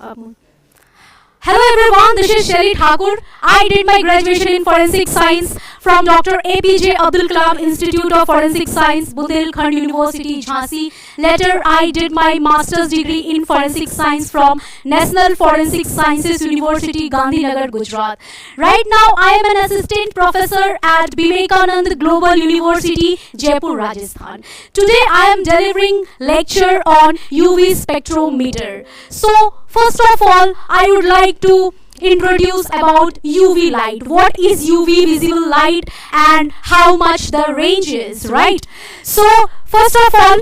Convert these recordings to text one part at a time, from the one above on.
Hello everyone, this is Shelly Thakur. I did my graduation in Forensic Science from Dr. APJ Abdul Kalam Institute of Forensic Science, Bundelkhand University, Jhansi. Later, I did my master's degree in Forensic Science from National Forensic Sciences University, Gandhinagar, Gujarat. Right now, I am an assistant professor at Vivekanand Global University, Jaipur, Rajasthan. Today, I am delivering lecture on UV spectrometer. So, first of all, I would like to introduce about UV light. What is UV visible light and how much the range is, right? So, first of all,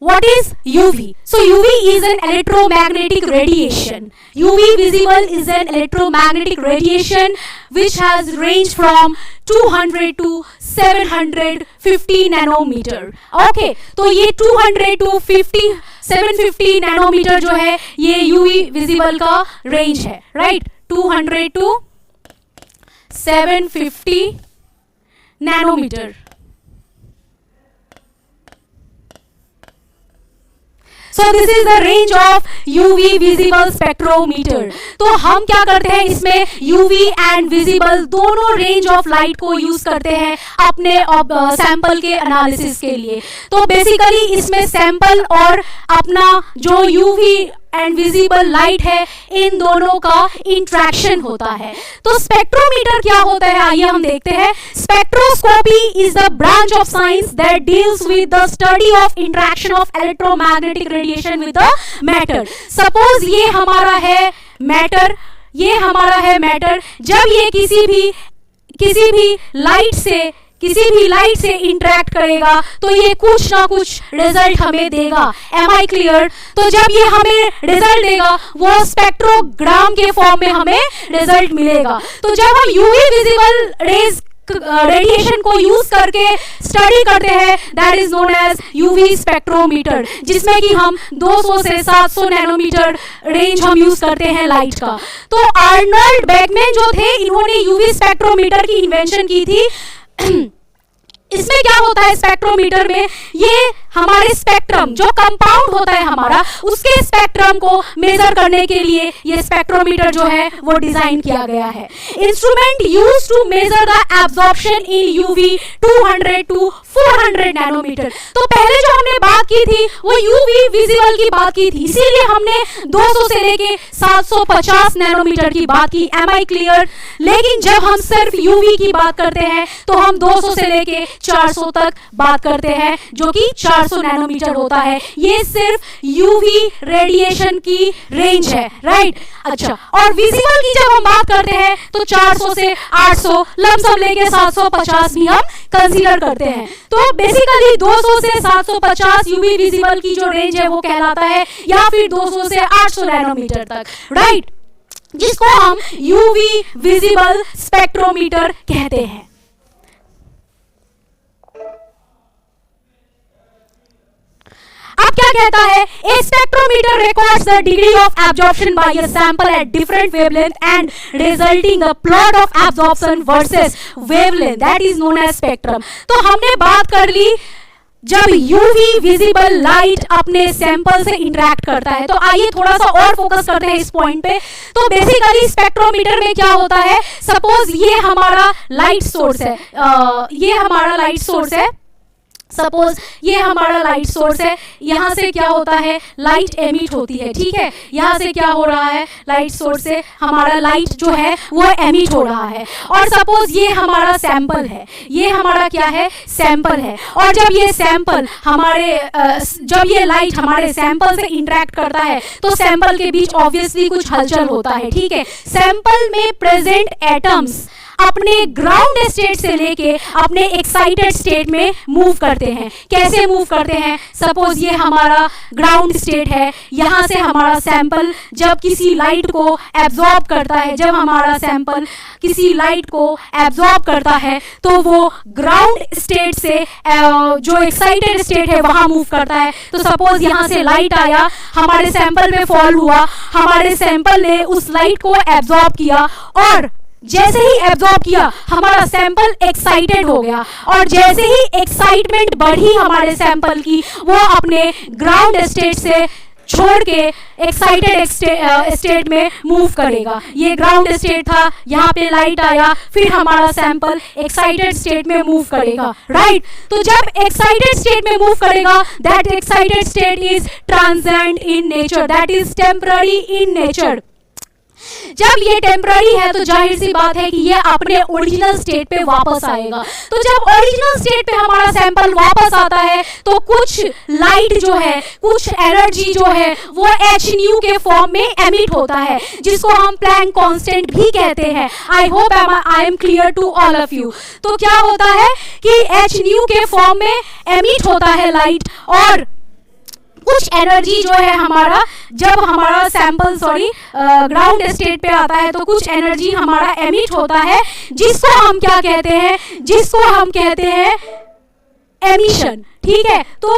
what is UV? So, UV is an electromagnetic radiation. UV visible is an electromagnetic radiation which has range from 200 to 750 nanometer. Okay, तो ये 200 to 750 nanometre जो है ये UV visible का range है, right? 200 to 750 nanometre. So this is the range of UV visible spectrometer. तो हम क्या करते हैं इसमें UV and visible दोनों रेंज ऑफ लाइट को यूज करते हैं अपने सैंपल के एनालिसिस के लिए. तो बेसिकली इसमें सैंपल और अपना जो UV एंड विजिबल लाइट है इन दोनों का इंट्रैक्शन होता है. तो स्पेक्ट्रोमीटर क्या होता है आइए हम देखते हैं. Spectroscopy is the branch of science that deals with the study of interaction of electromagnetic radiation with the matter. Suppose ये हमारा है मैटर, ये हमारा है मैटर. जब ये किसी भी लाइट से इंटरेक्ट करेगा तो ये कुछ ना कुछ रिजल्ट हमें देगा. Am I clear? तो जब ये हमें रिजल्ट देगा वो स्पेक्ट्रोग्राम के फॉर्म में हमें रिजल्ट मिलेगा. तो जब हम यूवी विजिबल रेडिएशन को यूज करके स्टडी करते हैं that is known as UV spectrometer, जिसमें कि हम 200 से 700 नैनोमीटर रेंज हम यूज करते हैं लाइट का. तो आर्नल्ड बैकमैन जो थे इन्होंने यूवी स्पेक्ट्रोमीटर की इन्वेंशन की थी. इसमें क्या होता है स्पेक्ट्रोमीटर में, ये हमारे स्पेक्ट्रम जो कंपाउंड होता है हमारा उसके स्पेक्ट्रम को मेजर करने के लिए ये स्पेक्ट्रोमीटर जो है वो डिजाइन किया गया है. Instrument used to measure the absorption in UV 200 to 400 nanometre. तो पहले जो हमने बात की थी वो यूवी विजिबल की बात की थी, इसीलिए हमने 200 से लेके 750 नैनोमीटर की बात की. Am I clear? लेकिन जब हम सिर्फ यूवी की बात करते हैं तो हम 200 से लेके 400 तक बात करते हैं जो कि 400 नैनोमीटर होता है. ये सिर्फ यूवी रेडिएशन की रेंज है, राइट? अच्छा, और विजिबल की जब हम बात करते हैं तो 400 से 800 लमसम लेके 750 भी हम कंसीडर करते हैं. तो बेसिकली 200 से 750 यूवी विजिबल की जो रेंज है वो कहलाता है, या फिर 200 से 800 नैनोमीटर तक, राइट? जिसको हम यूवी विजिबल स्पेक्ट्रोमीटर कहते हैं. अब क्या कहता है, a spectrometer records the degree of absorption by a sample at different wavelength and resulting a plot of absorption versus wavelength, that is known as spectrum. तो हमने बात कर ली जब यूवी विजिबल लाइट अपने सैंपल से इंटरेक्ट करता है. तो आइए थोड़ा सा और फोकस करते हैं इस पॉइंट पे. तो बेसिकली स्पेक्ट्रोमीटर में क्या होता है, सपोज ये हमारा लाइट सोर्स है, ये हमारा लाइट सोर्स है. सपोज ये हमारा लाइट सोर्स है, यहाँ से क्या होता है लाइट एमिट होती है, ठीक है? यहाँ से क्या हो रहा है लाइट सोर्स से हमारा लाइट जो है वो एमिट हो रहा है. और सपोज ये हमारा सैंपल है, ये हमारा क्या है सैंपल है. और जब ये सैंपल जब ये लाइट हमारे सैंपल से इंटरेक्ट करता है तो सैंपल के बीच ऑब्वियसली कुछ हलचल होता है, ठीक है? सैंपल में प्रेजेंट एटम्स अपने ग्राउंड स्टेट से लेके अपने एक्साइटेड स्टेट में मूव करते हैं. कैसे मूव करते हैं? सपोज ये हमारा ग्राउंड स्टेट है, यहाँ से हमारा सैंपल जब किसी लाइट को एब्जॉर्ब करता है, जब हमारा सैंपल किसी लाइट को एब्जॉर्ब करता है तो वो ग्राउंड स्टेट से जो एक्साइटेड स्टेट है वहां मूव करता है. तो सपोज यहाँ से लाइट आया, हमारे सैंपल में फॉल हुआ, हमारे सैंपल ने उस लाइट को एब्जॉर्ब किया और जैसे ही एब्जॉर्ब किया हमारा सैंपल एक्साइटेड हो गया और जैसे ही एक्साइटमेंट बढ़ी हमारे सैंपल की वो अपने ग्राउंड स्टेट से छोड़ के एक्साइटेड स्टेट में मूव करेगा। ये ग्राउंड स्टेट था, यहाँ पे लाइट आया, फिर हमारा सैंपल एक्साइटेड स्टेट में मूव करेगा, राइट। तो जब एक्साइटेड स्टेट में मूव करेगा, that excited state is transient in nature, that is temporary in nature. जब ये टेम्पररी है तो जाहिर सी बात है कि ये अपने ओरिजिनल स्टेट पे वापस आएगा। तो जब ओरिजिनल स्टेट पे हमारा सैंपल वापस आता है तो कुछ लाइट जो है, कुछ एनर्जी जो है वो hν के फॉर्म में एमिट होता है, जिसको हम प्लैंक कांस्टेंट भी कहते हैं। I hope I am clear to all of you. तो क्या होता है कि hν के फॉर्म में एमिट होता है लाइट, और कुछ एनर्जी जो है हमारा, जब हमारा सैंपल ग्राउंड स्टेट पे आता है तो कुछ एनर्जी हमारा एमिट होता है, जिसको हम क्या कहते हैं, जिसको हम कहते हैं एमिशन, ठीक है। तो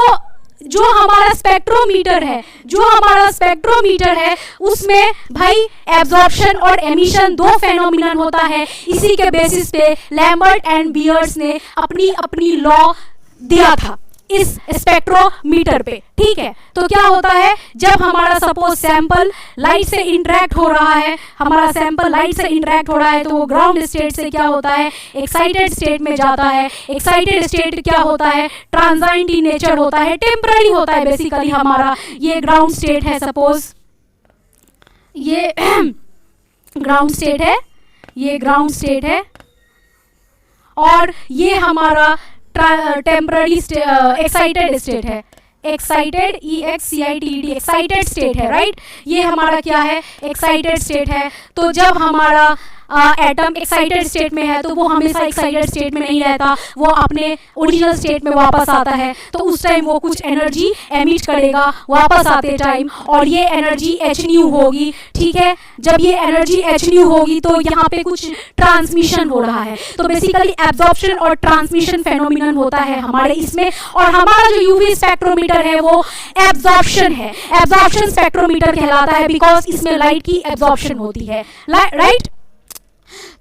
जो हमारा स्पेक्ट्रोमीटर है, जो हमारा स्पेक्ट्रोमीटर है उसमें भाई एब्जॉर्प्शन और एमिशन दो फेनोमिनन होता है। इसी के बेसिस पे लैम्बर्ट एंड बियर्स ने अपनी अपनी लॉ दिया था इस स्पेक्ट्रोमीटर पे, ठीक है। तो क्या होता है, जब हमारा सपोज सैंपल लाइट से इंटरेक्ट हो रहा है, हमारा सैंपल लाइट से इंटरेक्ट हो रहा है, तो वो ग्राउंड स्टेट से क्या होता है, एक्साइटेड स्टेट में जाता है। एक्साइटेड स्टेट क्या होता है, ट्रांजिएंट इन नेचर होता है, टेम्पररी होता है बेसिकली हमारा। ये ग्राउंड स्टेट है, सपोज ये ग्राउंड स्टेट है, ये ग्राउंड स्टेट है, और ये हमारा टेम्पररी एक्साइटेड स्टेट है, एक्साइटेड EXCITED एक्साइटेड स्टेट है, राइट। ये हमारा क्या है, एक्साइटेड स्टेट है। तो जब हमारा एटम एक्साइटेड स्टेट में है तो वो हमेशा एक्साइटेड स्टेट में नहीं रहता, वो अपने ओरिजिनल स्टेट में वापस आता है। तो उस टाइम वो कुछ एनर्जी एमिट करेगा वापस आते टाइम, और ये एनर्जी hν होगी, ठीक है। जब ये एनर्जी hν होगी तो यहाँ पे कुछ ट्रांसमिशन हो रहा है। तो बेसिकली एब्जॉर्प्शन और ट्रांसमिशन फेनोमिनन होता है हमारे इसमें, और हमारा जो यूवी स्पेक्ट्रोमीटर है वो एब्जॉर्प्शन है, एब्जॉर्प्शन स्पेक्ट्रोमीटर कहलाता है, बिकॉज इसमें लाइट की एब्जॉर्प्शन होती है, राइट।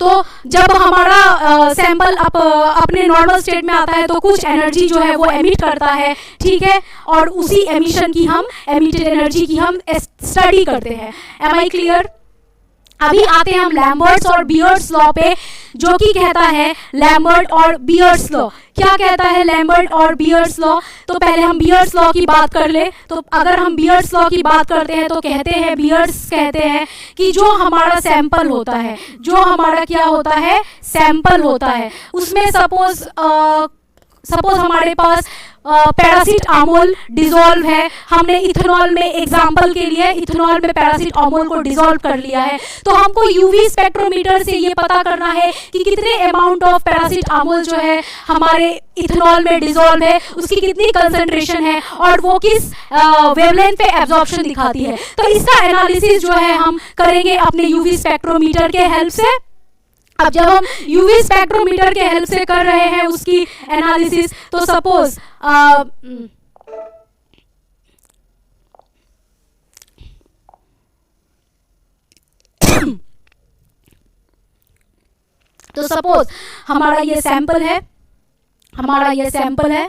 तो जब हमारा सैंपल अपने नॉर्मल स्टेट में आता है तो कुछ एनर्जी जो है वो एमिट करता है, ठीक है, और उसी एमिशन की हम, एमिटेड एनर्जी की हम स्टडी करते हैं। Am I clear? अभी आते हैं हम लैम्बर्ट्स और बियर्स लॉ पे, जो कि कहता है लैम्बर्ट और बियर्स लॉ। क्या कहता है लैम्बर्ट और बियर्स लॉ? तो पहले हम बियर्स लॉ की बात कर ले। तो अगर हम बियर्स लॉ की बात करते हैं तो कहते हैं, बियर्स कहते हैं कि जो हमारा सैंपल होता है, जो हमारा क्या होता है, सैंपल होता है, उसमें सपोज हमारे पास पैरासीटामोल डिसॉल्व है, हमने इथेनॉल में, एग्जाम्पल के लिए इथेनॉल में पैरासीटामोल को डिसॉल्व कर लिया है। तो हमको यूवी स्पेक्ट्रोमीटर से ये पता करना है कि कितने अमाउंट ऑफ पैरासीटामोल जो है हमारे इथेनॉल में डिसॉल्व है, उसकी कितनी कंसंट्रेशन है और वो किस वेवलेंथ पे एब्जॉर्प्शन दिखाती है। तो इसका एनालिसिस जो है हम करेंगे अपने यूवी स्पेक्ट्रोमीटर के हेल्प से। अब जब हम यूवी स्पेक्ट्रोमीटर के हेल्प से कर रहे हैं उसकी एनालिसिस, तो सपोज हमारा ये सैंपल है, हमारा ये सैंपल है,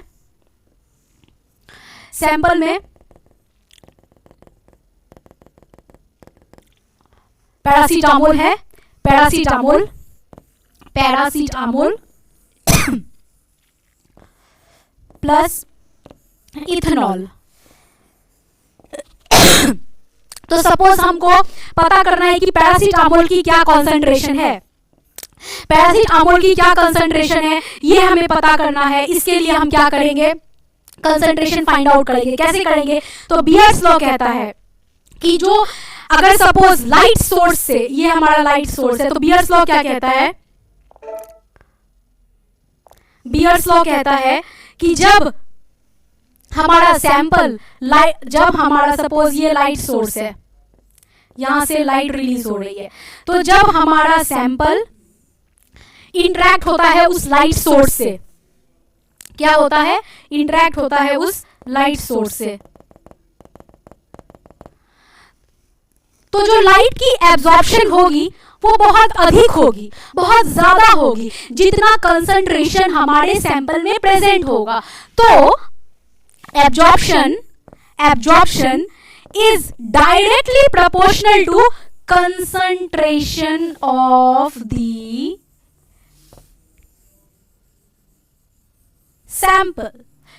सैंपल में पैरासीटामोल है, पैरासीटामोल प्लस इथेनॉल। तो सपोज हमको पता करना है कि पैरासीटामोल की क्या कॉन्सेंट्रेशन है, पैरासीटामोल की क्या कंसंट्रेशन है, ये हमें पता करना है। इसके लिए हम क्या करेंगे, कंसंट्रेशन फाइंड आउट करेंगे। कैसे करेंगे? तो बियर्स लॉ कहता है कि जो अगर सपोज लाइट सोर्स से, ये हमारा लाइट सोर्स है, तो बियर्स लॉ क्या कहता है, बियर्स लॉ कहता है कि जब हमारा सैंपल लाइट, जब हमारा सपोज ये लाइट सोर्स है, यहां से लाइट रिलीज हो रही है, तो जब हमारा सैंपल इंटरेक्ट होता है उस लाइट सोर्स से, क्या होता है, इंटरेक्ट होता है उस लाइट सोर्स से, तो जो लाइट की एब्जॉर्प्शन होगी वो बहुत अधिक होगी, बहुत ज्यादा होगी, जितना कंसंट्रेशन हमारे सैंपल में प्रेजेंट होगा। तो absorption is directly proportional to concentration of the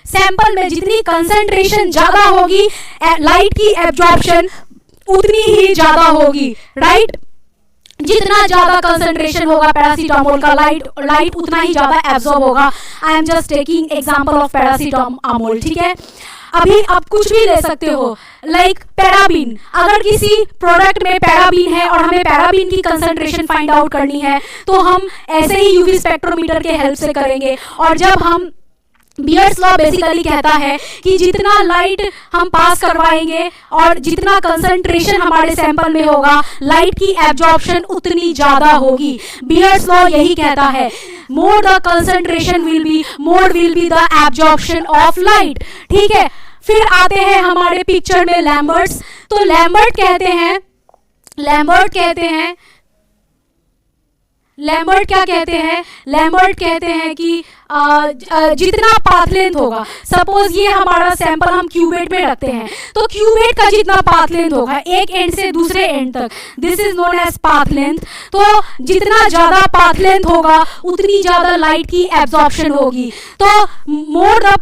sample में जितनी कंसंट्रेशन ज्यादा होगी लाइट की एब्जॉर्प्शन उतनी ही ज्यादा होगी, राइट? जितना ज्यादा कंसंट्रेशन होगा पैरासीटामोल का लाइट उतना ही ज्यादा एब्जॉर्ब होगा। I am just taking example of paracetamol, ठीक है? अभी आप कुछ भी ले सकते हो, लाइक पैराबीन। अगर किसी प्रोडक्ट में पैराबीन है और हमें पैराबीन की कंसंट्रेशन फाइंड आउट करनी है तो हम ऐसे ही यूवी स्पेक्ट्रोमीटर के हेल्प से करेंगे। और जब हम बियर्स लॉ बेसिकली कहता है कि जितना लाइट हम पास करवाएंगे और जितना कंसंट्रेशन हमारे सैंपल में होगा लाइट की एब्जॉर्प्शन उतनी ज्यादा होगी। बियर्स लॉ यही कहता है, more the concentration will be more will be the absorption of light, ठीक है? फिर आते हैं हमारे पिक्चर में लैम्बर्ट्स। तो लैम्बर्ट कहते हैं लैम्बर्ट कहते हैं कि जितना पाथ लेंथ होगा, सपोज ये हमारा सैंपल हम क्यूबेट में रखते हैं तो क्यूबेट का जितना पाथ लेंथ होगा एक एंड से दूसरे एंड तक, this is known as path length. तो जितना ज्यादा पाथ लेंथ होगा उतनी ज्यादा लाइट की एब्जॉर्प्शन होगी। तो more the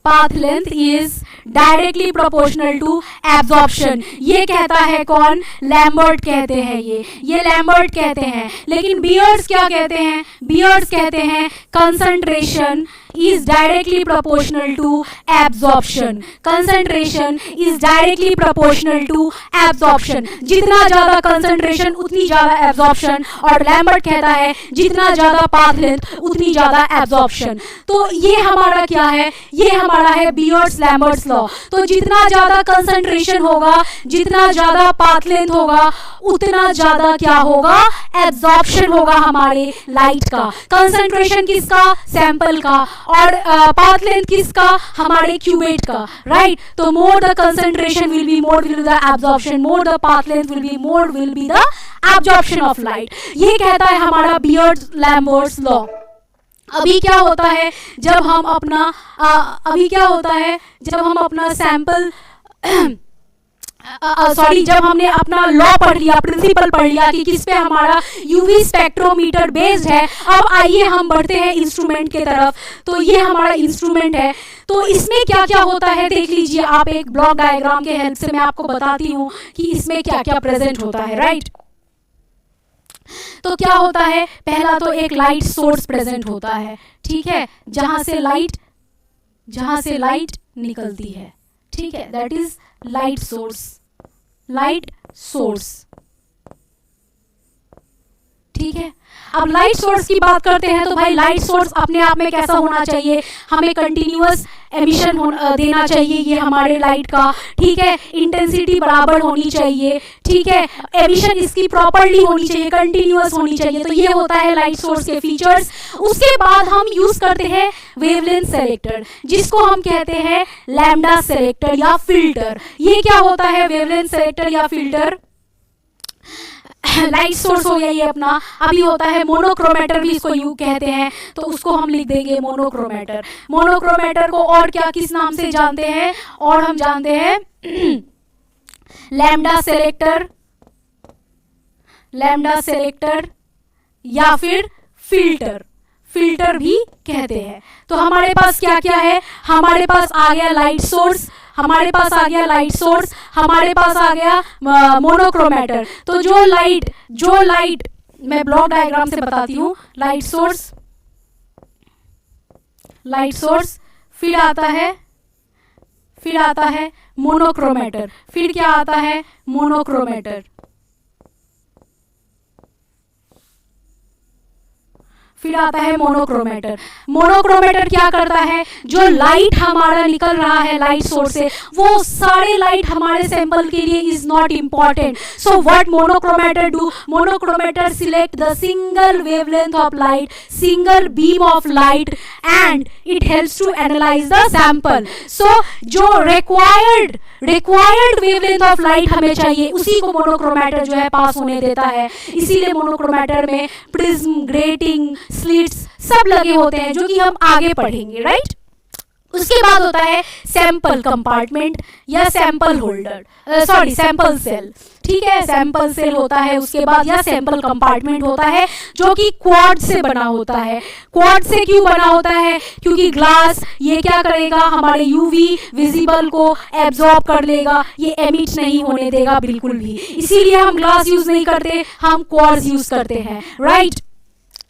path length is directly proportional to absorption. ये कहता है कौन? लैम्बर्ट कहते हैं। ये लैम्बर्ट कहते हैं। लेकिन बियर्स क्या कहते हैं? बियर्स कहते हैं concentration is directly proportional to absorption. Concentration is directly proportional to absorption. जितना ज्यादा concentration उतनी ज्यादा absorption। और लैम्बर्ट कहता है जितना ज्यादा path length उतनी ज्यादा absorption। तो ये हमारा क्या है? ये हमारा है बियर्स लैम्बर्ट्स लॉ। तो जितना ज्यादा concentration होगा, जितना ज्यादा path length होगा, उतना ज्यादा क्या होगा? absorption होगा हमारे लाइट का। concentration किसका? सैंपल का। और पाथ लेंथ किसका? हमारे क्यूबेट का, राइट? तो more the concentration will be more will be the absorption, more the path length will be more will be the absorption of light. ये कहता है हमारा बियर्स लैम्बर्ट्स लॉ। अभी क्या होता है जब हम अपना सैंपल जब हमने अपना लॉ पढ़ लिया, प्रिंसिपल पढ़ लिया कि किस पे हमारा यूवी स्पेक्ट्रोमीटर बेस्ड है, अब आइए हम बढ़ते हैं इंस्ट्रूमेंट की तरफ। तो ये हमारा इंस्ट्रूमेंट है। तो इसमें क्या क्या होता है देख लीजिए आप, एक ब्लॉक डायग्राम के हेल्प से मैं आपको बताती हूँ कि इसमें क्या क्या प्रेजेंट होता है, राइट? तो क्या होता है? पहला तो एक लाइट सोर्स प्रेजेंट होता है, ठीक है, जहां से लाइट निकलती है, ठीक है, दैट इज लाइट सोर्स, ठीक है। अब लाइट सोर्स की बात करते हैं तो भाई लाइट सोर्स अपने आप में कैसा होना चाहिए? हमें कंटिन्यूअस एमिशन देना चाहिए ये हमारे लाइट का, ठीक है। इंटेंसिटी बराबर होनी चाहिए, ठीक है। एमिशन इसकी प्रॉपर्ली होनी चाहिए, कंटिन्यूअस होनी चाहिए। तो ये होता है लाइट सोर्स के फीचर्स। उसके बाद हम यूज करते हैं वेवलेंथ सेलेक्टर, जिसको हम कहते हैं लैम्डा सेलेक्टर या फिल्टर। ये क्या होता है वेवलेंथ सेलेक्टर या फिल्टर? लाइट सोर्स हो गया ये अपना। अभी होता है मोनोक्रोमेटर, भी इसको यू कहते हैं, तो उसको हम लिख देंगे मोनोक्रोमेटर। मोनोक्रोमेटर को और क्या किस नाम से जानते हैं? और हम जानते हैं लैम्डा सेलेक्टर या फिर फिल्टर भी कहते हैं। तो हमारे पास क्या क्या है? हमारे पास आ गया लाइट सोर्स, हमारे पास आ गया मोनोक्रोमेटर। तो जो लाइट मैं ब्लॉक डायग्राम से बताती हूँ। लाइट सोर्स फिर आता है मोनोक्रोमेटर, फिर क्या आता है? मोनोक्रोमेटर, फिर आता है मोनोक्रोमेटर। मोनोक्रोमेटर क्या करता है? जो लाइट हमारा निकल रहा है लाइट सोर्स से, वो सारे लाइट हमारे सैंपल के लिए is not important. So what monochromator do? Monochromator select the single wavelength of light, single beam of light, and it helps to analyse the sample. So जो रिक्वायर्ड वेवलेंथ ऑफ लाइट हमें चाहिए उसी को monochromator जो है पास होने देता है। इसीलिए मोनोक्रोमेटर में प्रिज्म, ग्रेटिंग, स्लिट्स सब लगे होते हैं, जो कि हम आगे पढ़ेंगे, राइट? उसके बाद होता है सैंपल कंपार्टमेंट या sample holder, sorry sample cell, ठीक है, सैंपल सेल होता है उसके बाद, या सैंपल कंपार्टमेंट होता है जो कि क्वार्ट्ज से बना होता है। क्वार्ट्ज से क्यों बना होता है? क्योंकि ग्लास ये क्या करेगा, हमारे यूवी विजिबल को एब्जॉर्ब कर लेगा, ये एमिट नहीं होने देगा बिल्कुल भी, इसीलिए हम ग्लास यूज नहीं करते, हम क्वार्ट्ज यूज करते हैं, राइट।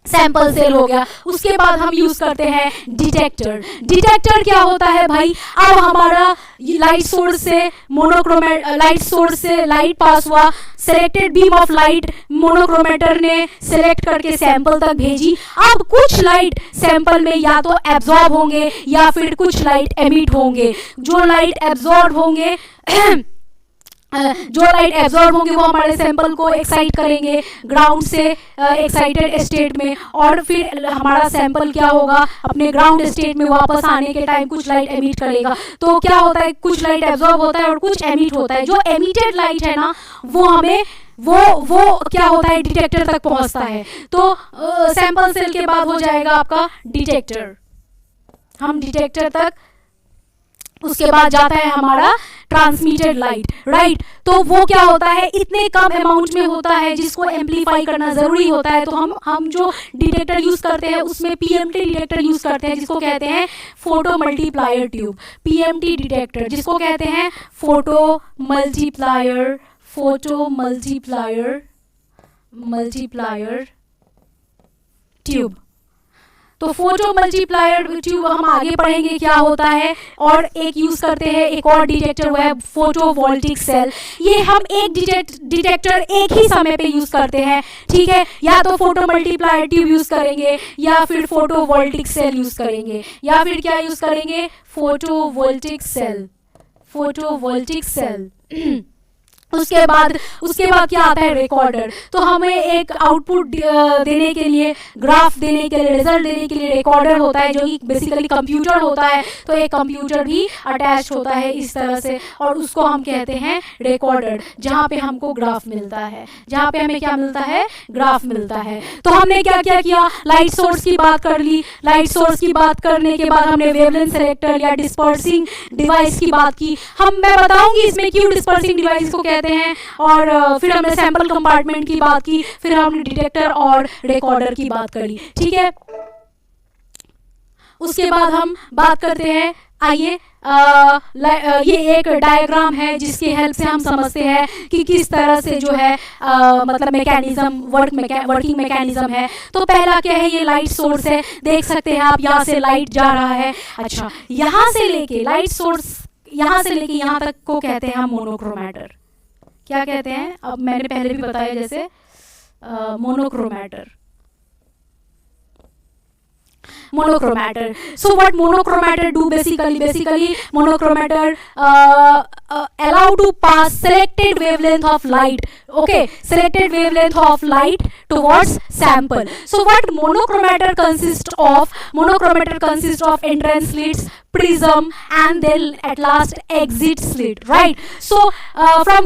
सैंपल सेल हो गया। उसके बाद हम यूज करते हैं डिटेक्टर। डिटेक्टर क्या होता है भाई? अब हमारा लाइट सोर्स से लाइट सोर्स से लाइट पास हुआ, selected beam of light monochromator ने सिलेक्ट करके सैंपल तक भेजी। अब कुछ लाइट सैंपल में या तो एब्जॉर्ब होंगे या फिर कुछ लाइट एमिट होंगे। जो लाइट एब्जॉर्ब होंगे वो हमारे सैंपल को एक्साइट करेंगे ग्राउंड से एक्साइटेड स्टेट में, और फिर हमारा सैंपल क्या होगा, अपने ग्राउंड स्टेट में वापस आने के टाइम कुछ लाइट एमिट करेगा। तो क्या होता है, कुछ लाइट एब्जॉर्ब होता है और कुछ एमिट होता है। जो एमिटेड लाइट है ना, वो हमें वो क्या होता है, डिटेक्टर तक पहुंचता है। तो सैंपल सेल के बाद हो जाएगा आपका डिटेक्टर, हम डिटेक्टर तक, उसके बाद जाता है हमारा ट्रांसमिटेड लाइट, राइट। तो वो क्या होता है, इतने कम अमाउंट में होता है जिसको एम्पलीफाई करना जरूरी होता है। तो हम जो डिटेक्टर यूज करते हैं उसमें पीएमटी डिटेक्टर यूज करते हैं, जिसको कहते हैं photo multiplier tube. PMT detector जिसको कहते हैं फोटो मल्टीप्लायर ट्यूब। तो फोटो मल्टीप्लायर ट्यूब हम आगे पढ़ेंगे क्या होता है। और एक यूज करते हैं एक और डिटेक्टर, वो है फोटोवोल्टिक सेल। ये हम एक डिटेक्टर एक ही समय पे यूज करते हैं, ठीक है। या तो फोटो मल्टीप्लायर ट्यूब यूज करेंगे या फिर फोटोवोल्टिक सेल यूज करेंगे, या फिर क्या यूज करेंगे, फोटोवोल्टिक सेल। उसके बाद क्या आता है, रिकॉर्डर। तो हमें एक आउटपुट देने के लिए, ग्राफ देने के लिए, रिजल्ट देने के लिए रिकॉर्डर होता है, जो कि बेसिकली कंप्यूटर होता है। तो एक कंप्यूटर भी अटैच होता है इस तरह से, और उसको हम कहते हैं रिकॉर्डर, जहाँ पे हमको ग्राफ मिलता है, जहाँ पे हमें क्या मिलता है, ग्राफ मिलता है। तो हमने क्या क्या किया, लाइट सोर्स की बात कर ली। लाइट सोर्स की बात करने के बाद हमने वेवलेंथ सेलेक्टर या डिस्पर्सिंग डिवाइस की बात की। मैं बताऊंगी इसमें क्यों डिस्पर्सिंग डिवाइस को कहते हैं, और फिर हमने सैंपल कंपार्टमेंट की बात की, फिर हमने डिटेक्टर और रिकॉर्डर की बात करी, ठीक है। उसके बाद हम बात करते हैं, आइए ये एक डायग्राम है जिसकी हेल्प से हम समझते हैं कि किस तरह से जो है मतलब वर्किंग मैकेनिज्म है। तो पहला क्या है, ये लाइट सोर्स है, देख सकते हैं आप, यहाँ से लाइट जा रहा है। अच्छा, यहाँ से लेके लाइट सोर्स, यहाँ से लेके यहाँ तक को कहते हैं हम मोनोक्रोमेटर। क्या कहते हैं, अब मैंने पहले भी बताया जैसे monochromator. So what monochromator do basically monochromator allow to pass selected wavelength of light, okay, selected wavelength of light towards sample. So what monochromator consists of entrance slits, prism, and then at last exit slit, right? So from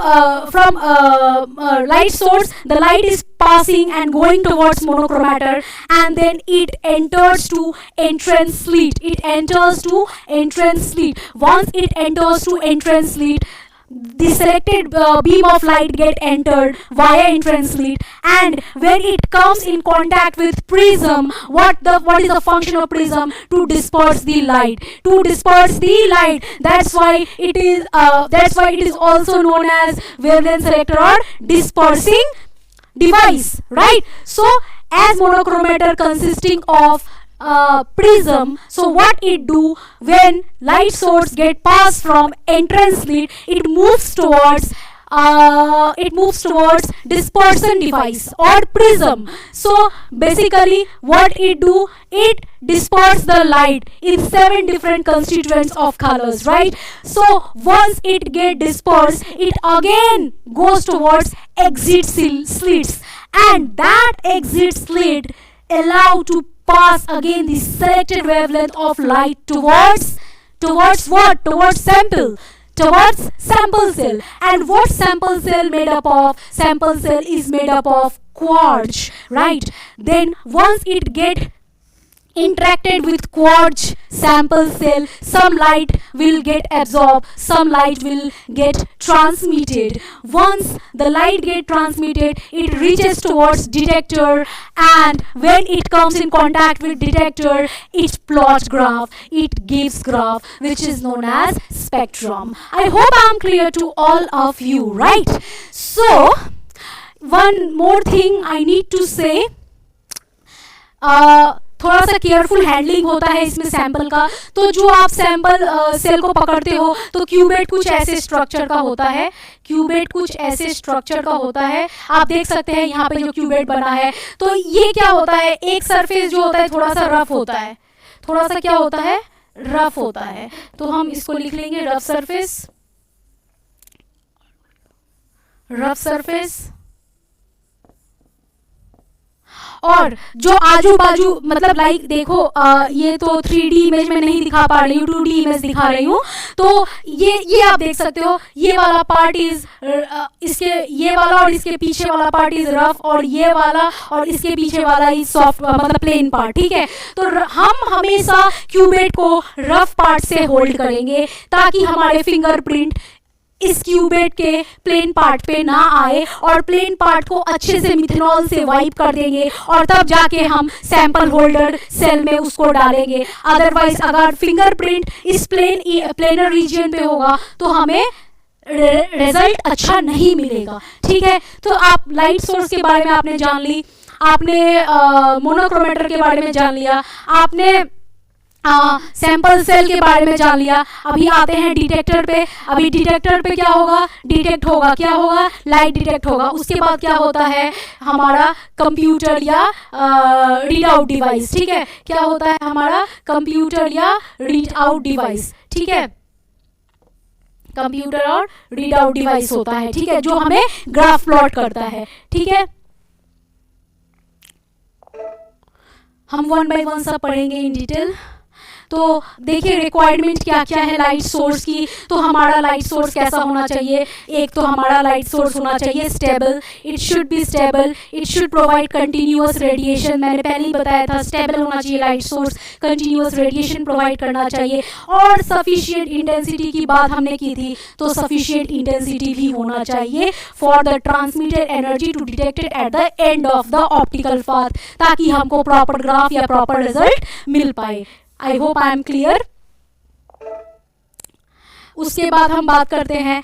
light source, the light is passing and going towards monochromator, and then it enters to entrance slit. Once it enters to entrance slit, the selected beam of light get entered via entrance slit, and when it comes in contact with prism, what is the function of prism? To disperse the light. That's why it is also known as wavelength selector or dispersing device, right? So as monochromator consisting of prism, so what it do, when light source get passed from entrance slit, it moves towards dispersion device or prism. So basically what it do, it disperse the light in 7 different constituents of colors, right? So once it get dispersed, it again goes towards exit slits, and that exit slit allow to pass again the selected wavelength of light towards what? Towards sample cell. And what sample cell made up of? Sample cell is made up of quartz, right? Then once it get interacted with quartz sample cell, some light will get absorbed, some light will get transmitted. Once the light get transmitted, it reaches towards detector, and when it comes in contact with detector, it plots graph, it gives graph which is known as spectrum. I hope I am clear to all of you, right? So one more thing I need to say, थोड़ा सा careful handling होता है इसमें sample का। तो जो आप sample cell को पकड़ते हो तो क्यूबेट कुछ ऐसे स्ट्रक्चर का होता है, क्यूबेट कुछ ऐसे स्ट्रक्चर का होता है। आप देख सकते हैं यहाँ पे जो क्यूबेट बना है, तो ये क्या होता है, एक सरफेस जो होता है थोड़ा सा रफ होता है, थोड़ा सा क्या होता है, रफ होता है। तो हम इसको लिख लेंगे रफ सरफेस, रफ सरफेस। और जो आजू बाजू मतलब लाइक देखो ये तो 3D इमेज में नहीं दिखा पा रही हूँ, 2D इमेज दिखा रही हूँ। तो ये आप देख सकते हो, ये वाला पार्ट इज इसके, ये वाला और इसके पीछे वाला पार्ट इज रफ, और ये वाला और इसके पीछे वाला इज सॉफ्ट मतलब प्लेन पार्ट, ठीक है। तो हम हमेशा क्यूबेट को रफ पार्ट से होल्ड करेंगे ताकि हमारे फिंगरप्रिंट इस क्यूबेट के प्लेन पार्ट पे ना आए, और प्लेन पार्ट को अच्छे से मिथेनॉल से वाइप कर देंगे, और तब जाके हम सैंपल होल्डर सेल में उसको डालेंगे। अदरवाइज अगर फिंगरप्रिंट इस प्लेनर रीजन पे होगा तो हमें रिजल्ट अच्छा नहीं मिलेगा, ठीक है। तो आप लाइट सोर्स के बारे में आपने जान ली, आपने मोनोक्रोमेटर के बारे में जान लिया, आपने सैंपल सेल के बारे में जान लिया। अभी आते हैं डिटेक्टर पे। अभी डिटेक्टर पे क्या होगा, डिटेक्ट होगा, क्या होगा, लाइट डिटेक्ट होगा। उसके बाद क्या होता है, हमारा कंप्यूटर या रीड आउट डिवाइस, ठीक है। क्या होता है हमारा कंप्यूटर या रीड आउट डिवाइस, ठीक है। कंप्यूटर और रीड आउट डिवाइस होता है, ठीक है, जो हमें ग्राफ प्लॉट करता है, ठीक है। हम वन बाय वन सब पढ़ेंगे इन डिटेल। तो देखिए रिक्वायरमेंट क्या क्या है लाइट सोर्स की। तो हमारा लाइट सोर्स कैसा होना चाहिए, एक तो हमारा लाइट सोर्स होना चाहिए stable, it should be stable, it should provide continuous radiation. मैंने पहले ही बताया था स्टेबल होना चाहिए light source, continuous radiation provide करना चाहिए, और सफिशिएंट इंटेंसिटी की बात हमने की थी, तो सफिशिएंट इंटेंसिटी भी होना चाहिए for the transmitted energy to detected at the end of the optical path, ताकि हमको प्रॉपर ग्राफ या प्रॉपर रिजल्ट मिल पाए। I hope I am clear. उसके बाद हम बात करते हैं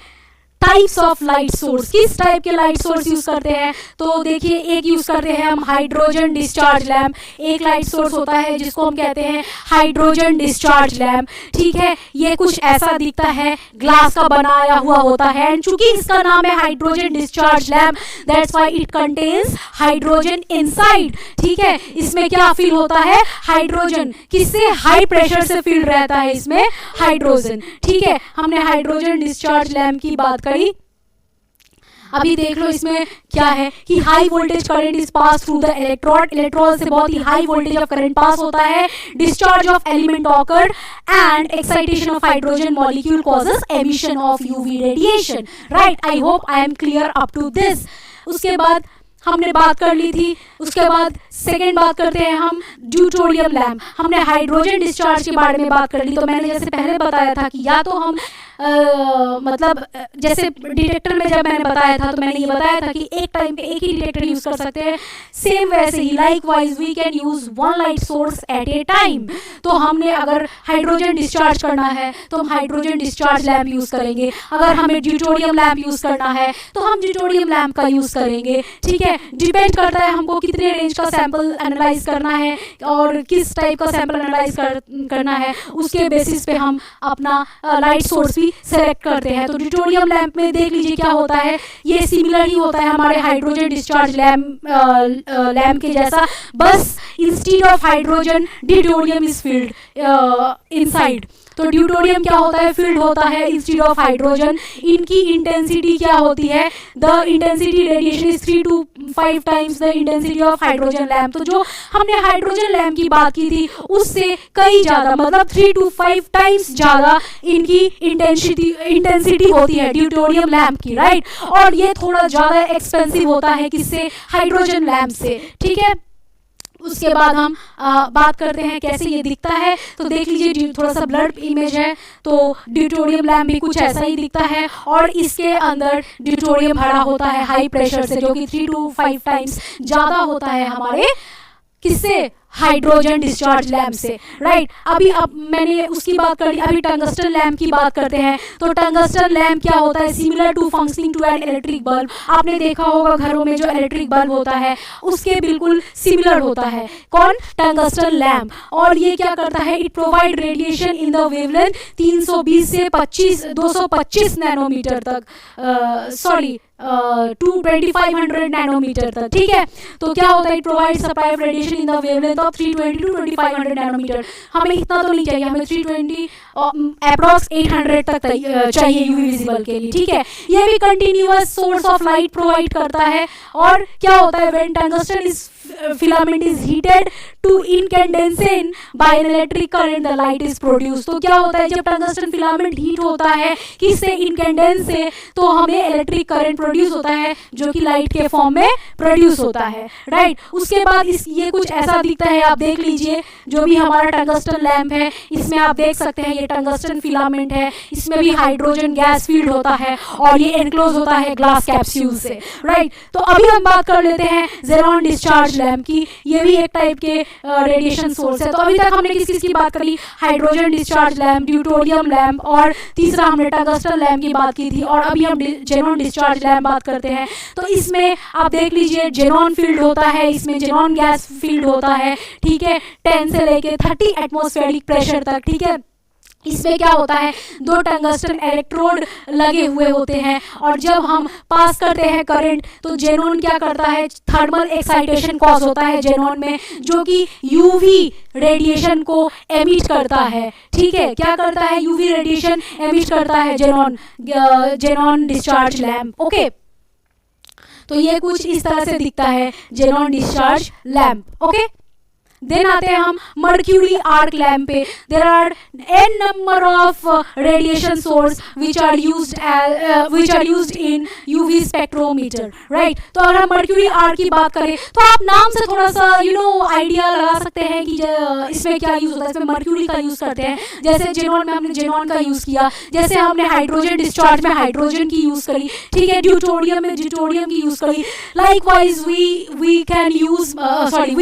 टाइप्स ऑफ लाइट सोर्स, किस टाइप के लाइट सोर्स यूज करते हैं। तो देखिए एक यूज करते हैं हम हाइड्रोजन डिस्चार्ज लैम्प, एक लाइट सोर्स होता है जिसको हम कहते हैं हाइड्रोजन डिस्चार्ज लैम्प, ठीक है। ये कुछ ऐसा दिखता है, ग्लास का बनाया हुआ होता है, एंड चूंकि इसका नाम है hydrogen discharge lamp, that's why it contains hydrogen inside, ठीक है। इसमें क्या फील होता है, हाइड्रोजन, किससे, हाई प्रेशर से फील रहता है इसमें हाइड्रोजन, ठीक है। हमने हाइड्रोजन डिस्चार्ज लैम्प की बात करी। अभी देख लो इसमें क्या है कि high voltage current is pass through the electrode, electrode से बहुत ही high voltage of current pass होता है, discharge of element occurred and excitation of hydrogen molecule causes emission of UV radiation, right. I hope I am clear up to this. उसके बाद हमने बात कर ली थी। उसके बाद सेकेंड बात करते हैं हम ड्यूटोरियम लैम्प। हमने हाइड्रोजन डिस्चार्ज के बारे में बात कर ली। तो मैंने जैसे पहले बताया था कि या तो हम मतलब जैसे डिटेक्टर में जब मैंने बताया था तो मैंने ये बताया था कि एक टाइम पे एक ही डिटेक्टर यूज कर सकते हैं। सेम वैसे ही likewise we can use one light source at a time. तो हमने अगर हाइड्रोजन डिस्चार्ज करना है तो हम हाइड्रोजन डिस्चार्ज लैम्प यूज करेंगे। अगर हमें ड्यूटोरियम लैम्प यूज करना है तो हम ड्यूटोरियम लैम्प का यूज करेंगे, ठीक है। डिपेंड करता है हमको कितने रेंज का सैंपल एनालाइज करना है और किस टाइप का सैंपल एनालाइज करना है, उसके बेसिस पे हम अपना लाइट सोर्स भी सेलेक्ट करते हैं। तो ड्यूटोरियम लैम्प में देख लीजिए क्या होता है, ये सिमिलर ही होता है हमारे हाइड्रोजन डिस्चार्ज लैम्प के जैसा, बस instead of hydrogen deuterium is field inside. तो ड्यूटोरियम क्या होता है, फील्ड होता है इंस्टेड ऑफ हाइड्रोजन। इनकी इंटेंसिटी क्या होती है, the intensity radiation is 3 to 5 times the intensity of hydrogen lamp. तो जो हमने हाइड्रोजन लैम्प की बात की थी उससे कई ज़्यादा, मतलब 3 to 5 टाइम्स ज़्यादा इनकी इंटेंसिटी होती है ड्यूटोरियम लैम्प की, राइट। और ये थोड़ा ज़्यादा एक्सपेंसिव होता है किससे, हाइड्रोजन लैम्प से, ठीक है। उसके बाद हम बात करते हैं कैसे ये दिखता है। तो देख लीजिए थोड़ा सा ब्लड इमेज है, तो ड्यूटोरियम लैम्प भी कुछ ऐसा ही दिखता है और इसके अंदर ड्यूटोरियम भरा होता है हाई प्रेशर से, जो कि 3 to 5 टाइम्स ज़्यादा होता है हमारे किससे, हाइड्रोजन डिस्चार्ज लैम्प से, राइट। अब मैंने उसकी बात कर ली, अभी टंगस्टन लैम्प की बात करते हैं। तो टंगस्टन लैम्प क्या होता है, similar to functioning to an electric bulb. आपने देखा होगा घरों में जो इलेक्ट्रिक बल्ब होता है उसके बिल्कुल सिमिलर होता है, कौन, टंगस्टन लैम्प। और ये क्या करता है, it provide radiation in the wavelength 320 से 225 नैनोमीटर तक, सॉरी 2500 नैनोमीटर तक, ठीक है। तो क्या होता है, it provide supply of radiation in the wavelength of 320 to 2500 nanometre. हमें इतना तो नहीं चाहिए, हमें 320 अप्रॉक्स 800 तक चाहिए यूवी विजिबल के लिए, ठीक है। ये भी continuous source of light provide करता है। और क्या होता है, when tungsten is filament is heated to incandescent by an electric current the light is produced। तो क्या होता है, जब टंगस्टन फिलामेंट हीट होता है किससे, इनकैंडेंस से, तो हमें इलेक्ट्रिक करंट प्रोड्यूस होता है जो कि लाइट के फॉर्म में प्रोड्यूस होता है, राइट। उसके बाद ये कुछ ऐसा दिखता है, आप देख लीजिए जो भी हमारा टंगस्टन लैम्प है इसमें आप देख सकते हैं ये टंगस्टन फिलामेंट है, इसमें भी हाइड्रोजन गैस फील्ड होता है और ये एनक्लोज होता है ग्लास कैप्सूल से, राइट। तो अभी हम बात कर लेते हैं ज़ेनॉन डिस्चार्ज लैम्प की। ये भी एक टाइप के रेडिएशन सोर्स है। तो अभी तक हमने किस किस की बात करी, hydrogen discharge lamp, deuterium lamp और तीसरा हमने टंगस्टन लैम्प की बात की थी। और अभी हम ज़ेनॉन डिस्चार्ज लैम्प बात करते हैं। तो इसमें आप देख लीजिए ज़ेनॉन फील्ड होता है, इसमें ज़ेनॉन गैस फील्ड होता है, ठीक है, 10 से लेके 30 एटमॉस्फेरिक प्रेशर तक, ठीक है। इसमें क्या होता है, 2 टंगस्टन इलेक्ट्रोड लगे हुए होते हैं और जब हम पास करते हैं करंट तो जेनॉन क्या करता है, थर्मल एक्साइटेशन कॉज होता है जेनॉन में, जो कि यूवी रेडिएशन को एमिट करता है, ठीक है। क्या करता है, यूवी रेडिएशन एमिट करता है जेनॉन डिस्चार्ज लैम्प, ओके। तो ये कुछ इस तरह से दिखता है xenon discharge lamp, okay. Then आते हैं हम मर्क्यूरी आर्क लैम्प पे। There are n number of radiation source which are used in UV spectrometer, right. तो अगर हम मर्क्यूरी आर्क की बात करें तो आप नाम से थोड़ा सा आइडिया लगा सकते हैं कि इसमें क्या यूज होता है। इसमें मर्क्यूरी का यूज करते हैं, जैसे जेनॉन में हमने जेनॉन का यूज किया, जैसे हमने हाइड्रोजन डिस्चार्ज में हाइड्रोजन की यूज करी, ठीक है, ड्यूटोरियम में ड्यूटोरियम की यूज करी। Likewise we